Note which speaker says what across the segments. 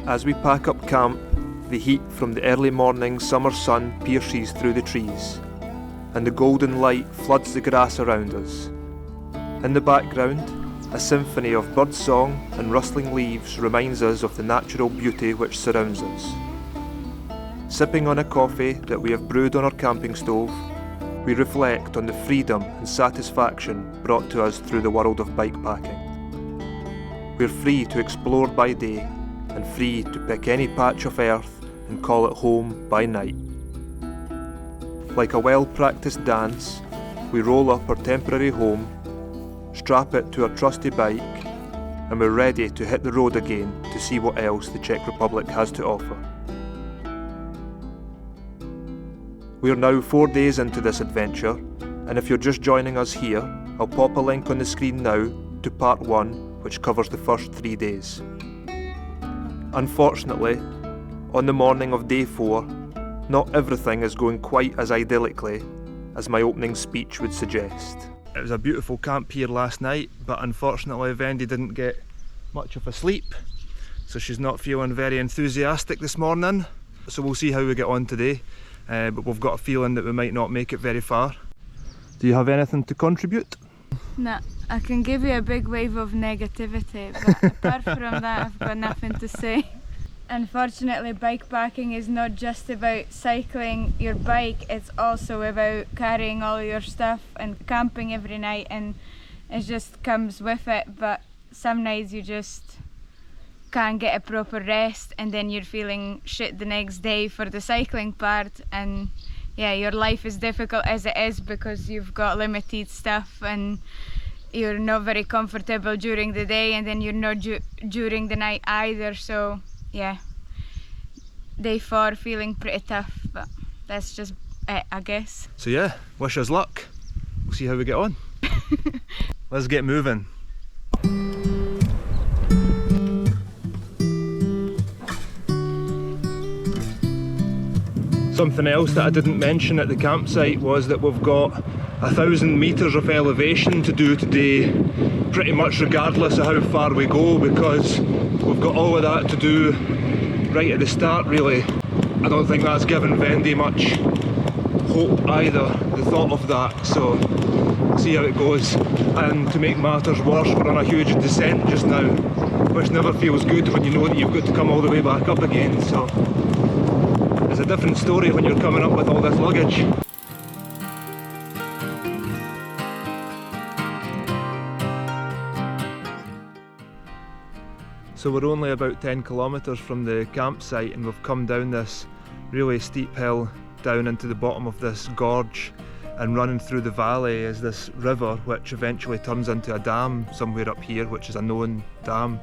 Speaker 1: As we pack up camp, the heat from the early morning summer sun pierces through the trees, and the golden light floods the grass around us. In the background, a symphony of birdsong and rustling leaves reminds us of the natural beauty which surrounds us. Sipping on a coffee that we have brewed on our camping stove, we reflect on the freedom and satisfaction brought to us through the world of bikepacking. We're free to explore by day and free to pick any patch of earth and call it home by night. Like a well-practiced dance, we roll up our temporary home, strap it to our trusty bike, and we're ready to hit the road again to see what else the Czech Republic has to offer. We are now 4 days into this adventure, and if you're just joining us here, I'll pop a link on the screen now to part 1, which covers the first 3 days. Unfortunately, on the morning of day 4, not everything is going quite as idyllically as my opening speech would suggest. It was a beautiful camp here last night, but unfortunately Vendi didn't get much of a sleep, so she's not feeling very enthusiastic this morning. So we'll see how we get on today, but we've got a feeling that we might not make it very far. Do you have anything to contribute?
Speaker 2: No, I can give you a big wave of negativity, but apart from that I've got nothing to say. Unfortunately, bikepacking is not just about cycling your bike, it's also about carrying all your stuff and camping every night, and it just comes with it. But some nights you just can't get a proper rest, and then you're feeling shit the next day for the cycling part, and yeah, your life is difficult as it is because you've got limited stuff and you're not very comfortable during the day, and then you're not during the night either. So yeah, day 4 feeling pretty tough, but that's just it, I guess.
Speaker 1: So yeah, wish us luck. We'll see how we get on. Let's get moving. Something else that I didn't mention at the campsite was that we've got 1,000 metres of elevation to do today, pretty much regardless of how far we go, because we've got all of that to do right at the start really. I don't think that's given Vendi much hope either, the thought of that, so see how it goes. And to make matters worse, we're on a huge descent just now, which never feels good when you know that you've got to come all the way back up again, so it's a different story when you're coming up with all this luggage. So we're only about 10 kilometres from the campsite, and we've come down this really steep hill down into the bottom of this gorge, and running through the valley is this river which eventually turns into a dam somewhere up here, which is a known dam.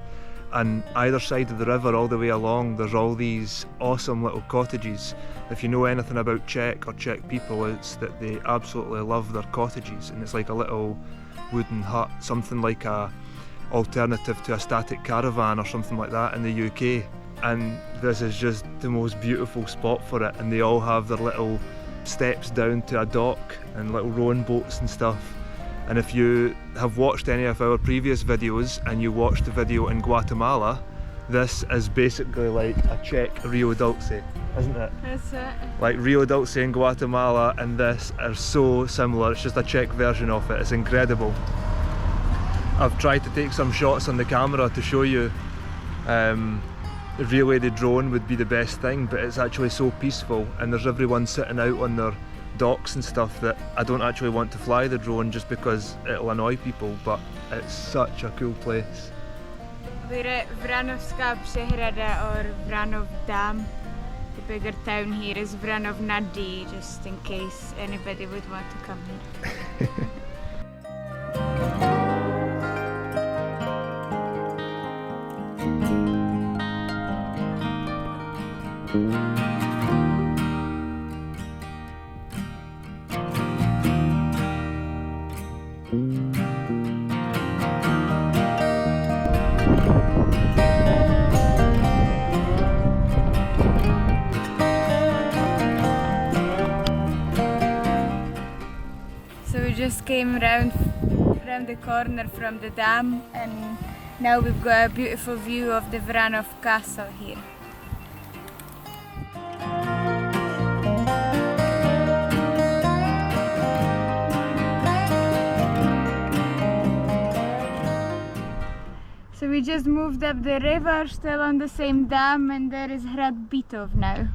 Speaker 1: And either side of the river all the way along there's all these awesome little cottages. If you know anything about Czech or Czech people, it's that they absolutely love their cottages, and it's like a little wooden hut, something like a alternative to a static caravan or something like that in the UK. And this is just the most beautiful spot for it, and they all have their little steps down to a dock and little rowing boats and stuff. And if you have watched any of our previous videos and you watched the video in Guatemala, this is basically like a Czech Rio Dulce, isn't it?
Speaker 2: That's it.
Speaker 1: Like Rio Dulce in Guatemala and this are so similar. It's just a Czech version of it. It's incredible. I've tried to take some shots on the camera to show you. Really the drone would be the best thing, but it's actually so peaceful, and there's everyone sitting out on their docks and stuff that I don't actually want to fly the drone just because it'll annoy people, but it's such a cool place.
Speaker 2: We're at Vranovská přehrada, or Vranov Dam. The bigger town here is Vranov Nadi, just in case anybody would want to come here. Just came round the corner from the dam, and now we've got a beautiful view of the Vranov castle here. we just moved up the river, still on the same dam, and there is Hrad Bitov now.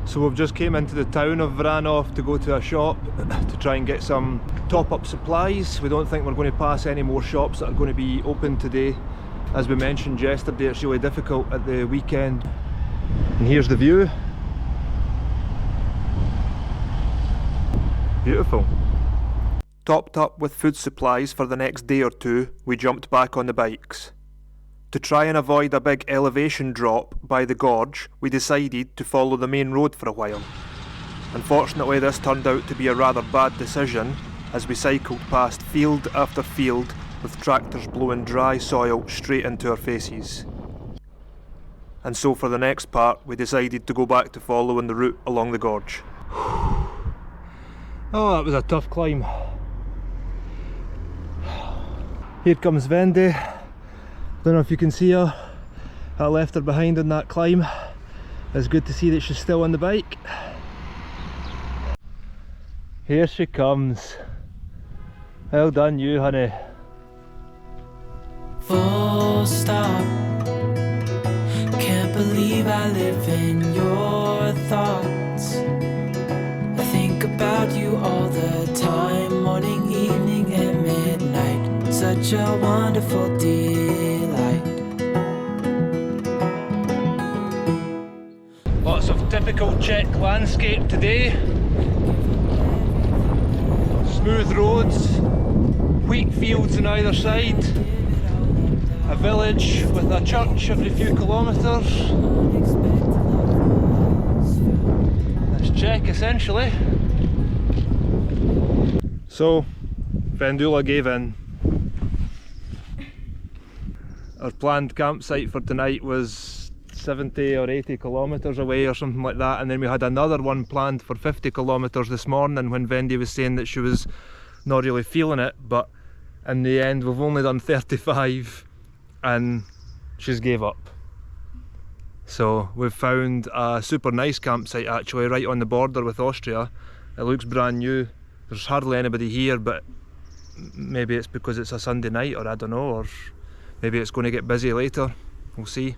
Speaker 1: So we've just came into the town of Vranov to go to a shop to try and get some top-up supplies. We don't think we're going to pass any more shops that are going to be open today. As we mentioned yesterday, it's really difficult at the weekend. And here's the view. Beautiful. Topped up with food supplies for the next day or two, we jumped back on the bikes. To try and avoid a big elevation drop by the gorge, we decided to follow the main road for a while. Unfortunately, this turned out to be a rather bad decision as we cycled past field after field with tractors blowing dry soil straight into our faces. And so for the next part, we decided to go back to following the route along the gorge. Oh, that was a tough climb. Here comes Vendi. Don't know if you can see her. I left her behind on that climb. It's good to see that she's still on the bike. Here she comes. Well done you, honey.
Speaker 3: Full stop. Can't believe I live in your thoughts. I think about you all the time, morning, evening and midnight. Such a wonderful delight.
Speaker 1: Lots of typical Czech landscape today. Smooth roads, wheat fields on either side, a village with a church every few kilometres. That's Czech essentially. So, Vendula gave in. Our planned campsite for tonight was 70 or 80 kilometres away or something like that, and then we had another one planned for 50 kilometres this morning when Vendi was saying that she was not really feeling it, but in the end we've only done 35 and she's gave up. So we've found a super nice campsite actually right on the border with Austria. It looks brand new. There's hardly anybody here, but maybe it's because it's a Sunday night, or I don't know, or maybe it's going to get busy later, we'll see.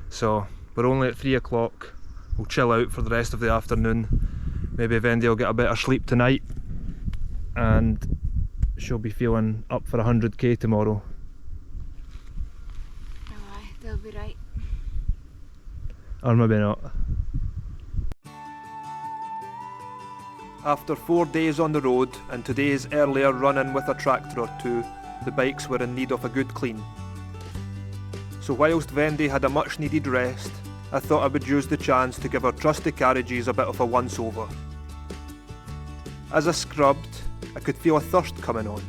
Speaker 1: So we're only at 3 o'clock, we'll chill out for the rest of the afternoon. Maybe Vendi will get a bit of sleep tonight and she'll be feeling up for 100k tomorrow.
Speaker 2: Aye, they'll be right.
Speaker 1: Or maybe not. After 4 days on the road and today's earlier run-in with a tractor or two, the bikes were in need of a good clean. So whilst Vendi had a much needed rest, I thought I would use the chance to give our trusty carriages a bit of a once-over. As I scrubbed, I could feel a thirst coming on.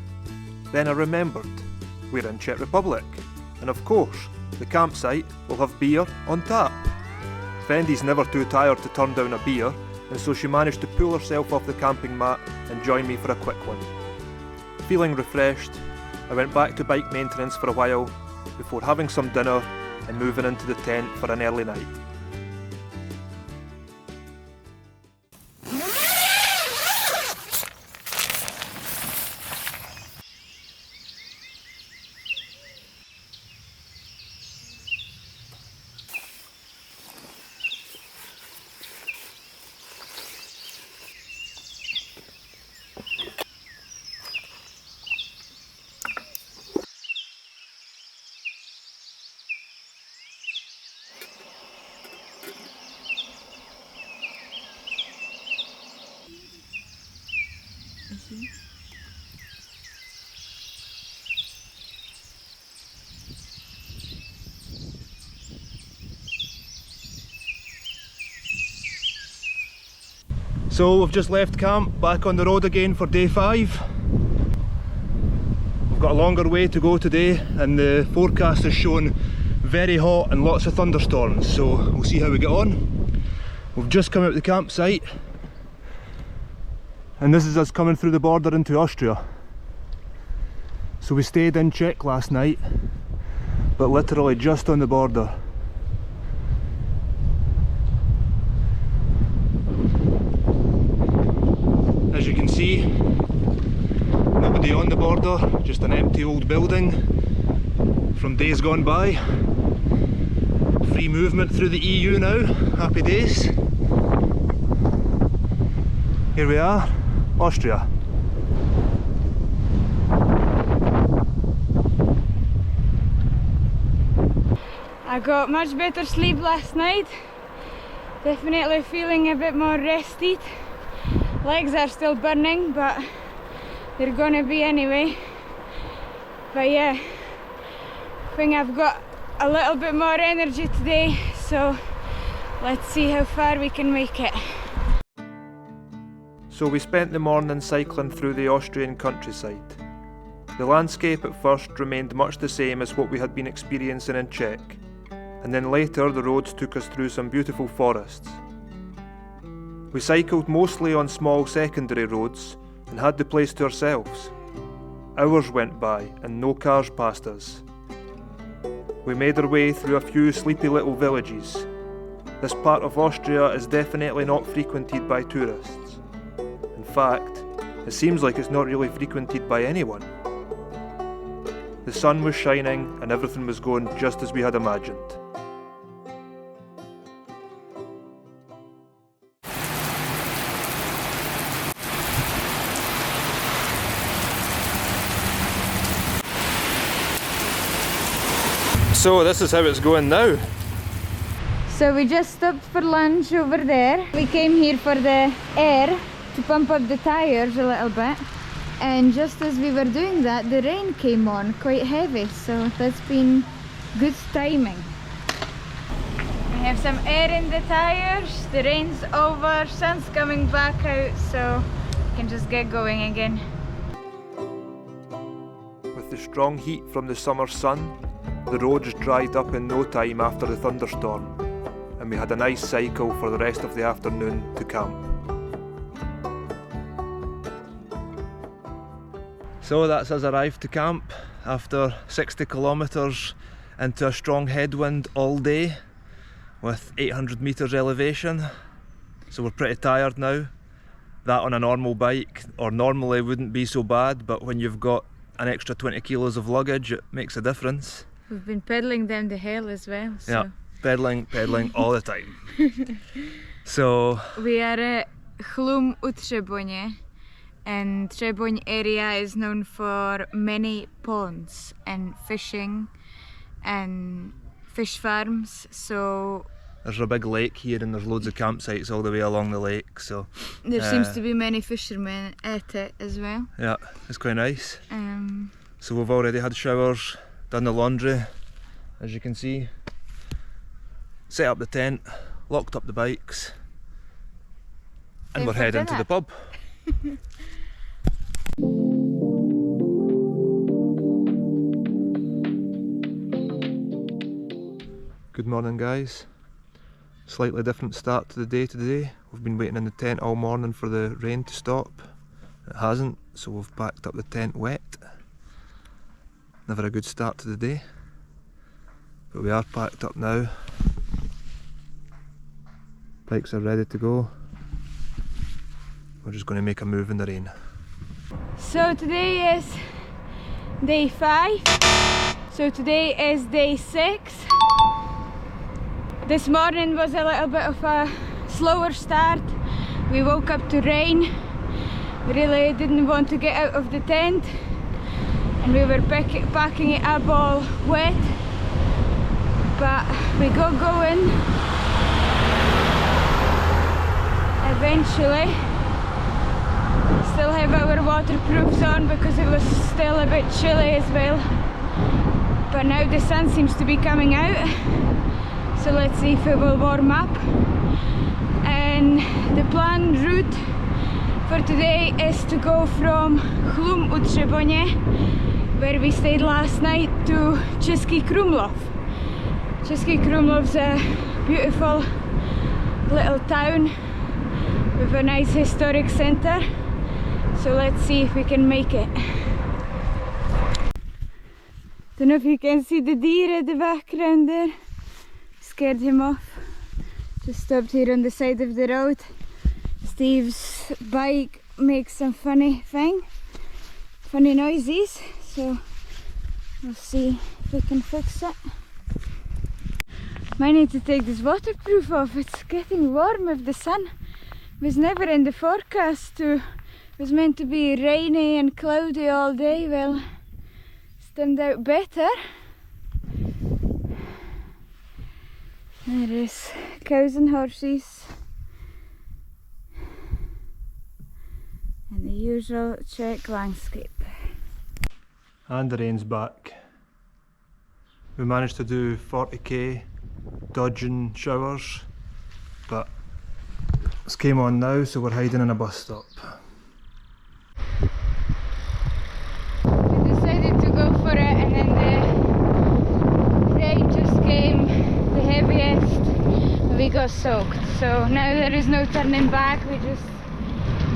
Speaker 1: Then I remembered, we're in Czech Republic, and of course, the campsite will have beer on tap. Vendi's never too tired to turn down a beer, and so she managed to pull herself off the camping mat and join me for a quick one. Feeling refreshed, I went back to bike maintenance for a while before having some dinner and moving into the tent for an early night. So we've just left camp, back on the road again for day 5. We've got a longer way to go today and the forecast is showing very hot and lots of thunderstorms, so we'll see how we get on. We've just come out the campsite and this is us coming through the border into Austria. So we stayed in Czech last night, but literally just on the border. As you can see, nobody on the border, just an empty old building, from days gone by. Free movement through the EU now, happy days. Here we are, Austria.
Speaker 2: I got much better sleep last night. Definitely feeling a bit more rested. Legs are still burning, but they're gonna be anyway. But yeah, I think I've got a little bit more energy today, so let's see how far we can make it.
Speaker 1: So we spent the morning cycling through the Austrian countryside. The landscape at first remained much the same as what we had been experiencing in Czech, and then later the roads took us through some beautiful forests. We cycled mostly on small secondary roads and had the place to ourselves. Hours went by and no cars passed us. We made our way through a few sleepy little villages. This part of Austria is definitely not frequented by tourists. In fact, it seems like it's not really frequented by anyone. The sun was shining and everything was going just as we had imagined. So this is how it's going now.
Speaker 2: So we just stopped for lunch over there. We came here for the air to pump up the tires a little bit. And just as we were doing that, the rain came on quite heavy. So that's been good timing. We have some air in the tires. The rain's over, sun's coming back out, so we can just get going again.
Speaker 1: With the strong heat from the summer sun, the roads dried up in no time after the thunderstorm, and we had a nice cycle for the rest of the afternoon to camp. So that's us arrived to camp after 60 kilometres into a strong headwind all day with 800 metres elevation. So we're pretty tired now. That on a normal bike, or normally wouldn't be so bad, but when you've got an extra 20 kilos of luggage, it makes a difference.
Speaker 2: We've been pedalling down the hill as well. So.
Speaker 1: Yeah, pedaling all the time. So
Speaker 2: we are at Chlum u Třeboně, and Třeboň area is known for many ponds and fishing and fish farms. So
Speaker 1: there's a big lake here and there's loads of campsites all the way along the lake. So
Speaker 2: there seems to be many fishermen at it as well.
Speaker 1: Yeah, it's quite nice. So we've already had showers, done the laundry, as you can see, set up the tent, locked up the bikes, and we're heading to the pub. Good morning guys. Slightly different start to the day today. We've been waiting in the tent all morning for the rain to stop. It hasn't, so we've packed up the tent wet. Never a good start to the day, but we are packed up now. Bikes are ready to go. We're just going to make a move in the rain.
Speaker 2: So today is day 5. So today is day 6. This morning was a little bit of a slower start. We woke up to rain. We really didn't want to get out of the tent. And we were packing it up all wet, but we got going eventually. Still have our waterproofs on because it was still a bit chilly as well, but now the sun seems to be coming out, so let's see if it will warm up. And the planned route for today is to go from Chlum u Třeboně, where we stayed last night, to Český Krumlov. Český Krumlov's a beautiful little town with a nice historic centre, so let's see if we can make it. Don't know if you can see the deer at the background there. Scared him off. Just stopped here on the side of the road. Steve's bike makes some funny noises, so We'll see if we can fix it. Might need to take this waterproof off. It's getting warm with the sun. It was never in the forecast it was meant to be rainy and cloudy all day. Well, it's turned out better. There is cows and horses. And the usual Czech landscape.
Speaker 1: And the rain's back. We managed to do 40k dodging showers, but it's came on now, so we're hiding in a bus stop.
Speaker 2: We decided to go for it, and then the rain just came, the heaviest, and we got soaked. So now there is no turning back, we just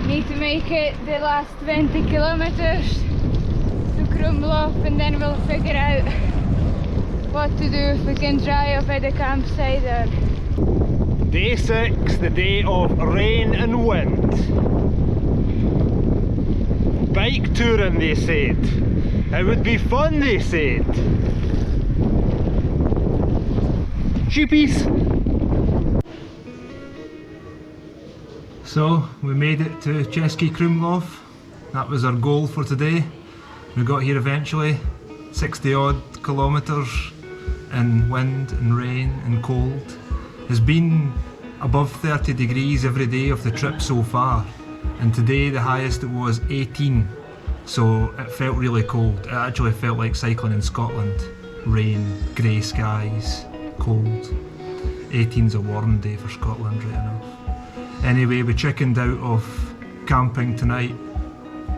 Speaker 2: need to make it the last 20 kilometers to Krumlov, and then we'll figure out what to do, if we can dry up at the campsite or...
Speaker 1: Day 6, the day of rain and wind. Bike touring, they said. It would be fun, they said. Sheepies! So, we made it to Český Krumlov. That was our goal for today. We got here eventually, 60 odd kilometres in wind and rain and cold. It's been above 30 degrees every day of the trip so far, and today the highest it was 18, so it felt really cold. It actually felt like cycling in Scotland. Rain, grey skies, cold. 18's a warm day for Scotland right enough. Anyway, we chickened out of camping tonight.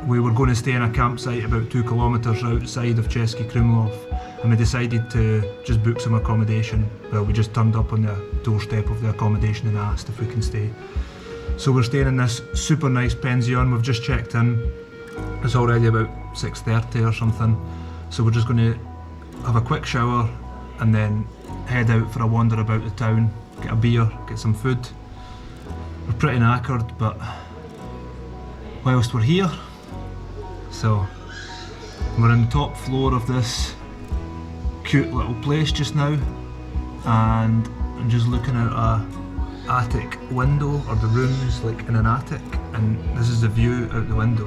Speaker 1: We were going to stay in a campsite about 2 kilometres outside of Český Krumlov, and we decided to just book some accommodation. Well, we just turned up on the doorstep of the accommodation and asked if we can stay. So we're staying in this super nice pension. We've just checked in. It's already about 6:30 or something. So we're just going to have a quick shower and then head out for a wander about the town, get a beer, get some food. We're pretty knackered, but whilst we're here, so we're on the top floor of this cute little place just now, and I'm just looking out a attic window, or the room's like in an attic, and this is the view out the window.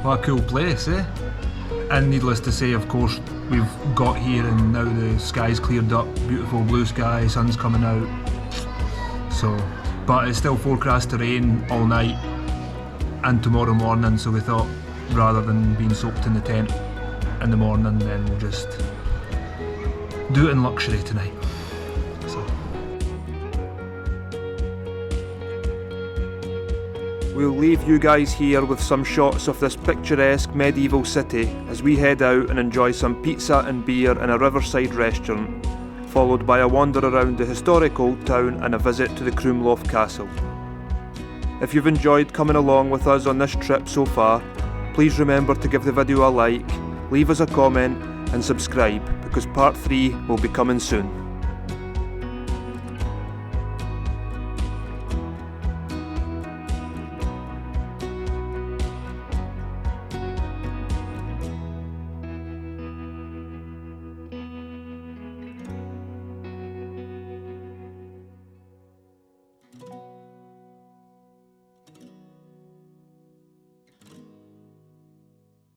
Speaker 1: What a cool place, eh? And needless to say, of course, we've got here and now the sky's cleared up, beautiful blue sky, sun's coming out. So, but it's still forecast to rain all night and tomorrow morning, so we thought rather than being soaked in the tent in the morning, then we'll just do it in luxury tonight. We'll leave you guys here with some shots of this picturesque medieval city as we head out and enjoy some pizza and beer in a riverside restaurant, followed by a wander around the historic old town and a visit to the Krumlov castle. If you've enjoyed coming along with us on this trip so far, please remember to give the video a like, leave us a comment and subscribe, because part 3 will be coming soon.